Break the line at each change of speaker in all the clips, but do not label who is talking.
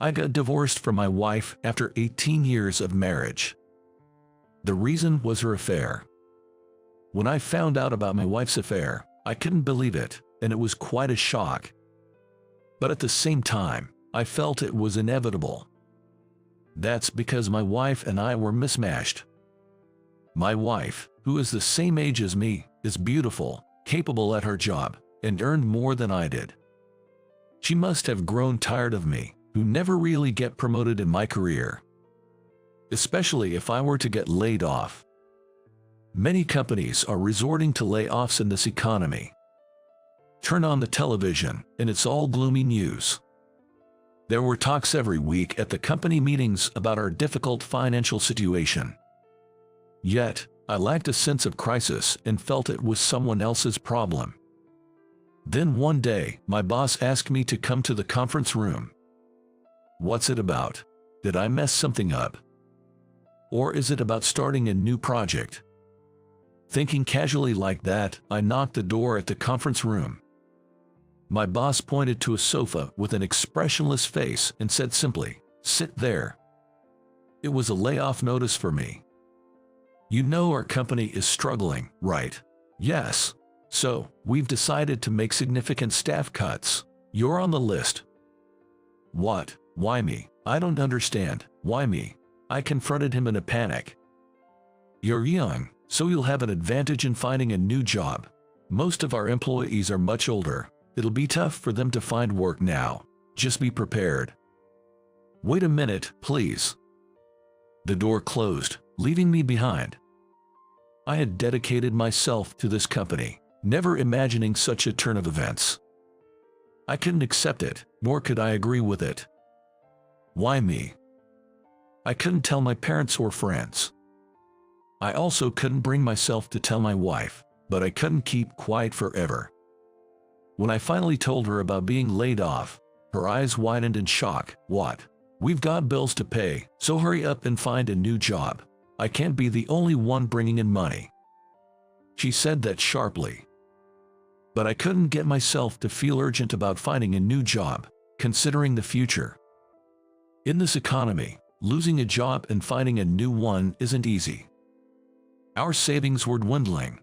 I got divorced from my wife after 18 years of marriage. The reason was her affair. When I found out about my wife's affair, I couldn't believe it, and it was quite a shock. But at the same time, I felt it was inevitable. That's because my wife and I were mismatched. My wife, who is the same age as me, is beautiful, capable at her job, and earned more than I did. She must have grown tired of me, who never really get promoted in my career. Especially if I were to get laid off. Many companies are resorting to layoffs in this economy. Turn on the television, and it's all gloomy news. There were talks every week at the company meetings about our difficult financial situation. Yet, I lacked a sense of crisis and felt it was someone else's problem. Then one day, my boss asked me to come to the conference room. What's it about? Did I mess something up? Or is it about starting a new project? Thinking casually like that, I knocked the door at the conference room. My boss pointed to a sofa with an expressionless face and said simply, "Sit there." It was a layoff notice for me. "You know our company is struggling, right?" "Yes. So, we've decided to make significant staff cuts. You're on the list." "What? Why me?" "I don't understand. Why me?" I confronted him in a panic. "You're young, so you'll have an advantage in finding a new job. Most of our employees are much older. It'll be tough for them to find work now. Just be prepared." "Wait a minute, please." The door closed, leaving me behind. I had dedicated myself to this company, never imagining such a turn of events. I couldn't accept it, nor could I agree with it. Why me? I couldn't tell my parents or friends. I also couldn't bring myself to tell my wife, but I couldn't keep quiet forever. When I finally told her about being laid off, her eyes widened in shock. "What? We've got bills to pay, so hurry up and find a new job. I can't be the only one bringing in money." She said that sharply. But I couldn't get myself to feel urgent about finding a new job, considering the future. In this economy, losing a job and finding a new one isn't easy. Our savings were dwindling.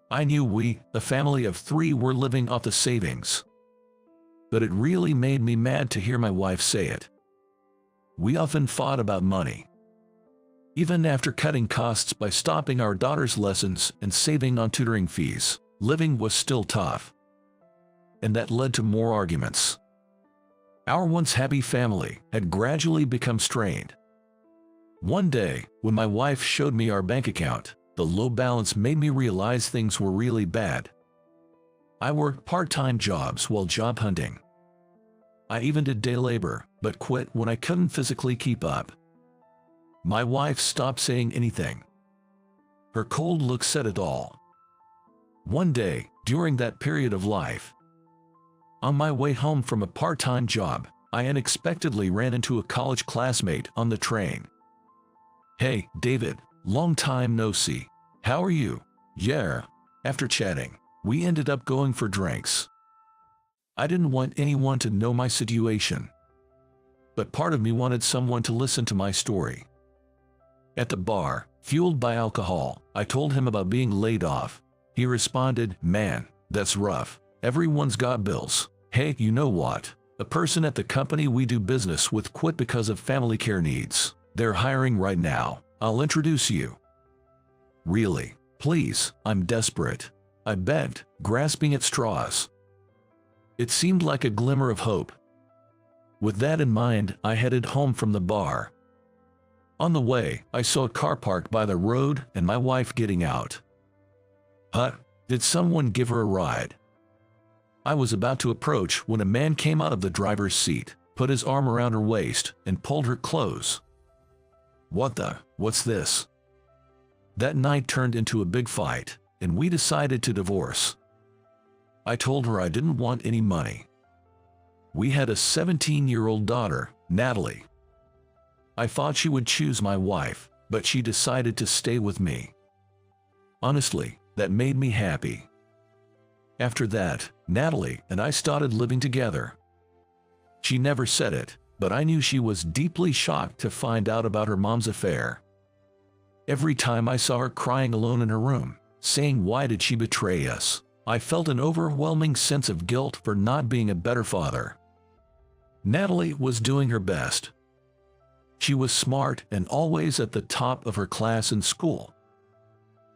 I knew we, a family of 3, were living off the savings. But it really made me mad to hear my wife say it. We often fought about money. Even after cutting costs by stopping our daughter's lessons and saving on tutoring fees, living was still tough. And that led to more arguments. Our once happy family had gradually become strained. One day, when my wife showed me our bank account, the low balance made me realize things were really bad. I worked part-time jobs while job hunting. I even did day labor, but quit when I couldn't physically keep up. My wife stopped saying anything. Her cold look said it all. One day, during that period of life, on my way home from a part-time job, I unexpectedly ran into a college classmate on the train. "Hey, David, long time no see. How are you?" "Yeah." After chatting, we ended up going for drinks. I didn't want anyone to know my situation. But part of me wanted someone to listen to my story. At the bar, fueled by alcohol, I told him about being laid off. He responded, "Man, that's rough. Everyone's got bills. Hey, you know what? A person at the company we do business with quit because of family care needs. They're hiring right now. I'll introduce you." "Really? Please, I'm desperate," I begged, grasping at straws. It seemed like a glimmer of hope. With that in mind, I headed home from the bar. On the way, I saw a car parked by the road and my wife getting out. "Huh? Did someone give her a ride?" I was about to approach when a man came out of the driver's seat, put his arm around her waist, and pulled her close. What's this? That night turned into a big fight, and we decided to divorce. I told her I didn't want any money. We had a 17-year-old daughter, Natalie. I thought she would choose my wife, but she decided to stay with me. Honestly, that made me happy. After that, Natalie and I started living together. She never said it, but I knew she was deeply shocked to find out about her mom's affair. Every time I saw her crying alone in her room, saying why did she betray us, I felt an overwhelming sense of guilt for not being a better father. Natalie was doing her best. She was smart and always at the top of her class in school.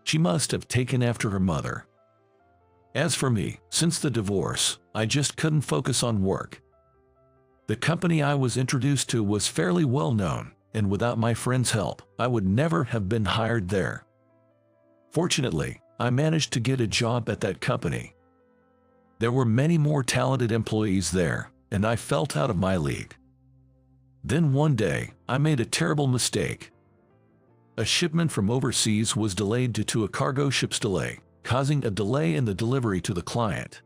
She must have taken after her mother. As for me, since the divorce, I just couldn't focus on work. The company I was introduced to was fairly well known, and without my friend's help, I would never have been hired there. Fortunately, I managed to get a job at that company. There were many more talented employees there, and I felt out of my league. Then one day, I made a terrible mistake. A shipment from overseas was delayed due to a cargo ship's delay, causing a delay in the delivery to the client.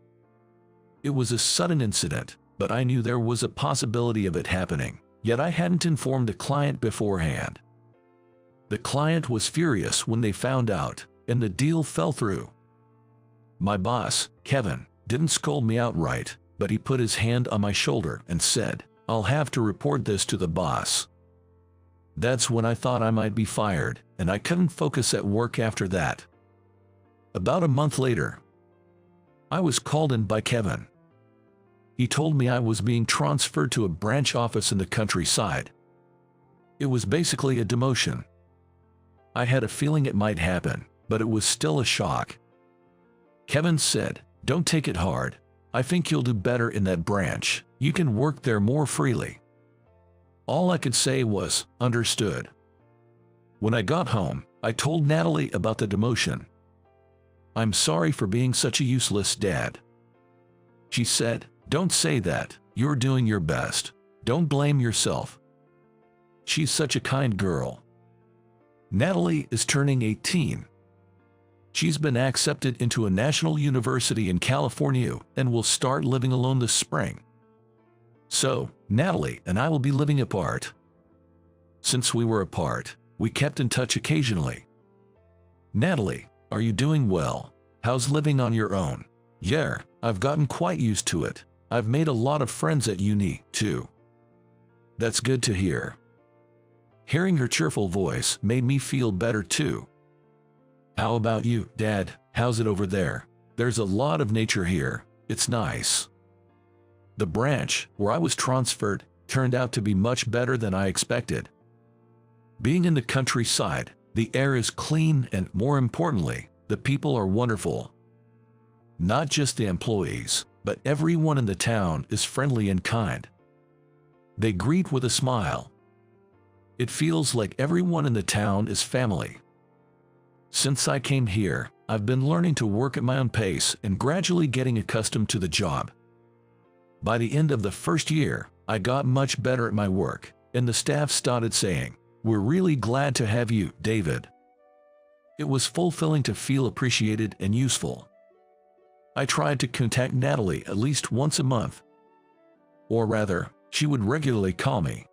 It was a sudden incident, but I knew there was a possibility of it happening, yet I hadn't informed the client beforehand. The client was furious when they found out, and the deal fell through. My boss, Kevin, didn't scold me outright, but he put his hand on my shoulder and said, "I'll have to report this to the boss." That's when I thought I might be fired, and I couldn't focus at work after that. About a month later, I was called in by Kevin. He told me I was being transferred to a branch office in the countryside. It was basically a demotion. I had a feeling it might happen, but it was still a shock. Kevin said, "Don't take it hard. I think you'll do better in that branch. You can work there more freely." All I could say was, "Understood." When I got home, I told Natalie about the demotion. "I'm sorry for being such a useless dad." She said, "Don't say that. You're doing your best. Don't blame yourself." She's such a kind girl. Natalie is turning 18. She's been accepted into a national university in California and will start living alone this spring. So, Natalie and I will be living apart. Since we were apart, we kept in touch occasionally. "Natalie, are you doing well? How's living on your own?" "Yeah, I've gotten quite used to it. I've made a lot of friends at uni, too." "That's good to hear." Hearing her cheerful voice made me feel better too. "How about you, Dad? How's it over there?" "There's a lot of nature here. It's nice." The branch, where I was transferred, turned out to be much better than I expected. Being in the countryside, the air is clean and, more importantly, the people are wonderful. Not just the employees, but everyone in the town is friendly and kind. They greet with a smile. It feels like everyone in the town is family. Since I came here, I've been learning to work at my own pace and gradually getting accustomed to the job. By the end of the first year, I got much better at my work, and the staff started saying, "We're really glad to have you, David." It was fulfilling to feel appreciated and useful. I tried to contact Natalie at least once a month. Or rather, she would regularly call me.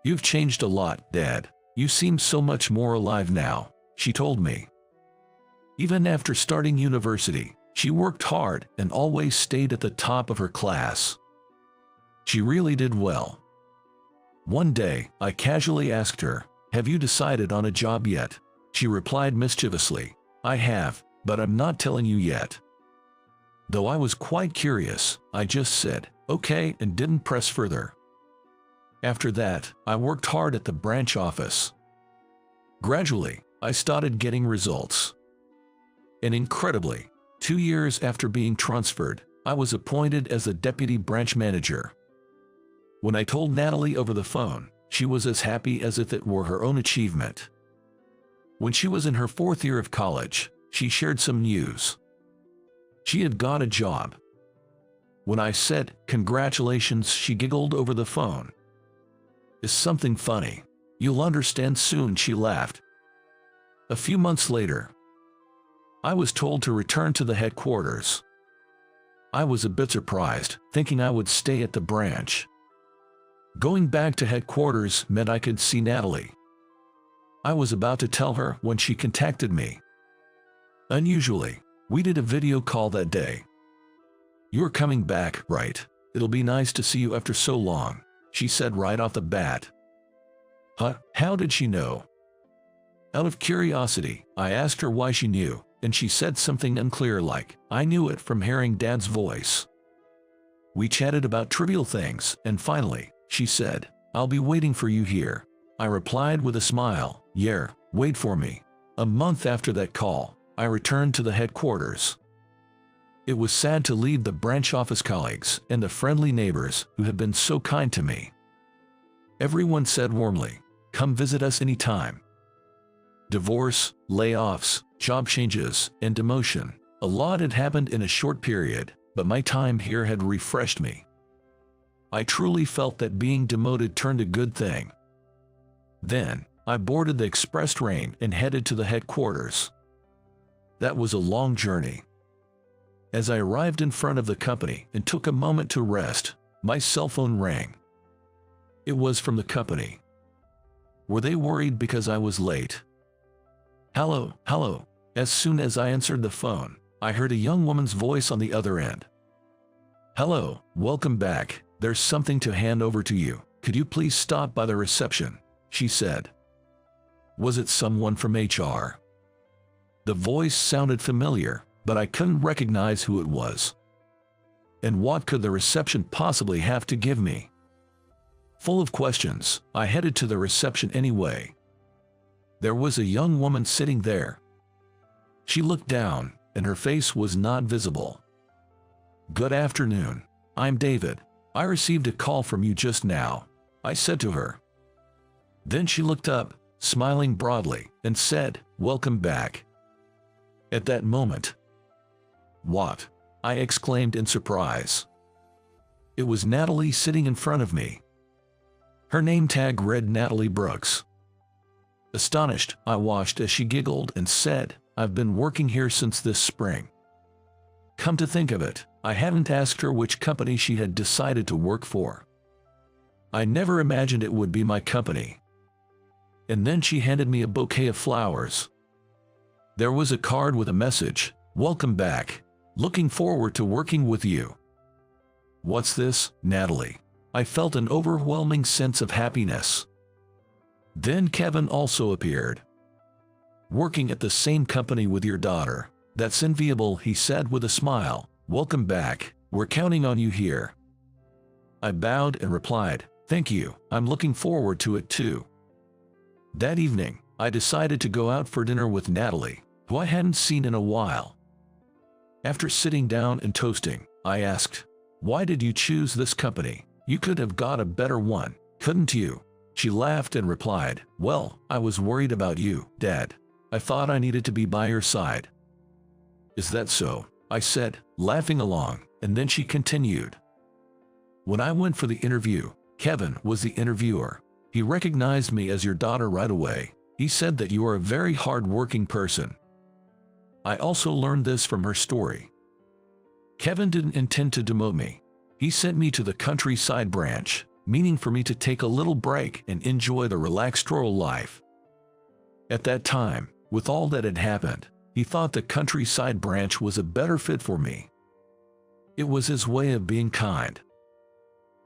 "You've changed a lot, Dad. You seem so much more alive now," she told me. Even after starting university, she worked hard and always stayed at the top of her class. She really did well. One day, I casually asked her, "Have you decided on a job yet?" She replied mischievously, "I have, but I'm not telling you yet." Though I was quite curious, I just said, "Okay," and didn't press further. After that, I worked hard at the branch office. Gradually, I started getting results. And incredibly, 2 years after being transferred, I was appointed as the deputy branch manager. When I told Natalie over the phone, she was as happy as if it were her own achievement. When she was in her 4th year of college, she shared some news. She had got a job. When I said, "Congratulations," she giggled over the phone. "Is something funny? You'll understand soon," she laughed. A few months later, I was told to return to the headquarters. I was a bit surprised, thinking I would stay at the branch. Going back to headquarters meant I could see Natalie. I was about to tell her when she contacted me. Unusually, we did a video call that day. "You're coming back, right? It'll be nice to see you after so long," she said right off the bat. Huh? How did she know? Out of curiosity, I asked her why she knew, and she said something unclear like, I knew it from hearing Dad's voice. We chatted about trivial things, and finally, she said, I'll be waiting for you here. I replied with a smile, yeah, wait for me. A month after that call, I returned to the headquarters. It was sad to leave the branch office colleagues and the friendly neighbors who had been so kind to me. Everyone said warmly, come visit us anytime. Divorce, layoffs, job changes, and demotion. A lot had happened in a short period, but my time here had refreshed me. I truly felt that being demoted turned a good thing. Then, I boarded the express train and headed to the headquarters. That was a long journey. As I arrived in front of the company and took a moment to rest, my cell phone rang. It was from the company. Were they worried because I was late? Hello, hello. As soon as I answered the phone, I heard a young woman's voice on the other end. Hello, welcome back. There's something to hand over to you. Could you please stop by the reception? She said. Was it someone from HR? The voice sounded familiar, but I couldn't recognize who it was. And what could the reception possibly have to give me? Full of questions, I headed to the reception anyway. There was a young woman sitting there. She looked down, and her face was not visible. Good afternoon. I'm David. I received a call from you just now, I said to her. Then she looked up, smiling broadly, and said, welcome back. At that moment, what? I exclaimed in surprise. It was Natalie sitting in front of me. Her name tag read Natalie Brooks. Astonished, I watched as she giggled and said, I've been working here since this spring. Come to think of it, I hadn't asked her which company she had decided to work for. I never imagined it would be my company. And then she handed me a bouquet of flowers. There was a card with a message, welcome back, looking forward to working with you. What's this, Natalie? I felt an overwhelming sense of happiness. Then Kevin also appeared. Working at the same company with your daughter. That's enviable, he said with a smile. Welcome back, we're counting on you here. I bowed and replied, thank you, I'm looking forward to it too. That evening, I decided to go out for dinner with Natalie, who I hadn't seen in a while. After sitting down and toasting, I asked, why did you choose this company? You could have got a better one, couldn't you? She laughed and replied, well, I was worried about you, Dad. I thought I needed to be by your side. Is that so? I said, laughing along, and then she continued. When I went for the interview, Kevin was the interviewer. He recognized me as your daughter right away. He said that you are a very hard-working person. I also learned this from her story. Kevin didn't intend to demote me. He sent me to the countryside branch, meaning for me to take a little break and enjoy the relaxed rural life. At that time, with all that had happened, he thought the countryside branch was a better fit for me. It was his way of being kind.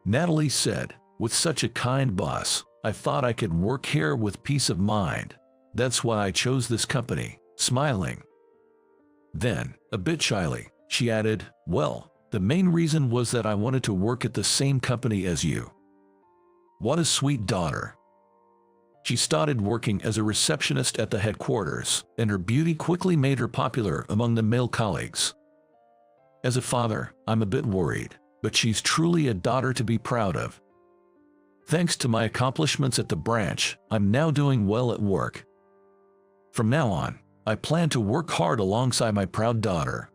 Natalie said, with such a kind boss, I thought I could work here with peace of mind. That's why I chose this company, smiling. Then, a bit shyly, she added, well, the main reason was that I wanted to work at the same company as you. What a sweet daughter. She started working as a receptionist at the headquarters, and her beauty quickly made her popular among the male colleagues. As a father, I'm a bit worried, but she's truly a daughter to be proud of. Thanks to my accomplishments at the branch, I'm now doing well at work. From now on, I plan to work hard alongside my proud daughter.